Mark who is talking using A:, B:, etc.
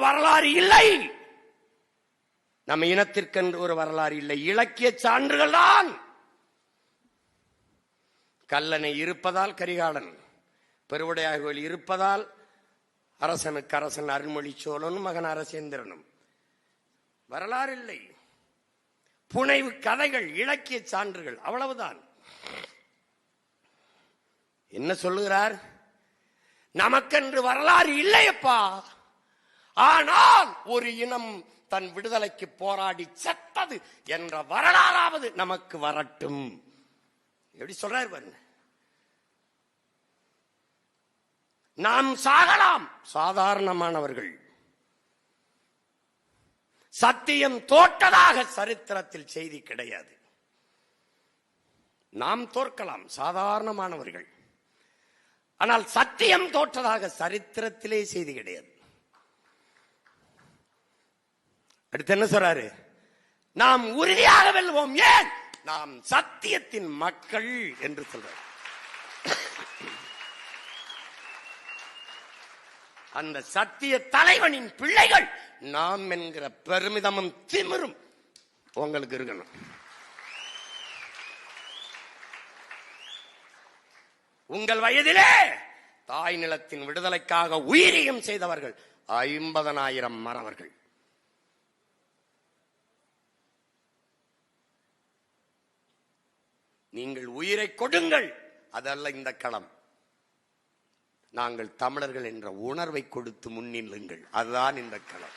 A: வரலாறு இல்லை, நம்ம இனத்திற்கென்று ஒரு வரலாறு இல்லை. இலக்கிய சான்றுகள் தான். கல்லணை இருப்பதால் கரிகாலன், பெருவுடையார் கோயில் இருப்பதால் அரசனுக்கு அரசன் அருள்மொழி சோழனும் மகன் அரசேந்திரனும். வரலாறு இல்லை, புனைவு கதைகள், இலக்கிய சான்றுகள், அவ்வளவுதான். என்ன சொல்லுகிறார்? நமக்கென்று வரலாறு இல்லையப்பா, ஆனால் ஒரு இனம் தன் விடுதலைக்கு போராடி செத்தது என்ற வரலாறாவது நமக்கு வரட்டும். எப்படி சொல்றாரு பாருங்க. நாம் சாகலாம், சாதாரணமானவர்கள். சத்தியம் தோற்றதாக சரித்திரத்தில் செய்தி கிடையாது. நாம் தோற்கலாம், சாதாரணமானவர்கள். ஆனால் சத்தியம் தோற்றதாக சரித்திரத்திலே செய்தி கிடையாது. அடுத்து என்ன சொல்றாரு? நாம் உறுதியாக வெல்வோம். ஏன்? நாம் சத்தியத்தின் மக்கள் என்று சொல்றார். அந்த சத்திய தலைவனின் பிள்ளைகள் நாம் என்கிற பெருமிதமும் திமிரும் உங்களுக்கு இருக்கணும். உங்கள் வயதிலே தாய் நிலத்தின் விடுதலைக்காக உயிரியம் செய்தவர்கள் 50,000 மறவர்கள். நீங்கள் உயிரை கொடுங்கள், அதல்ல இந்த களம். நாங்கள் தமிழர்கள் என்ற உணர்வை கொடுத்து முன்னில்லுங்கள், அதுதான் இந்த களம்.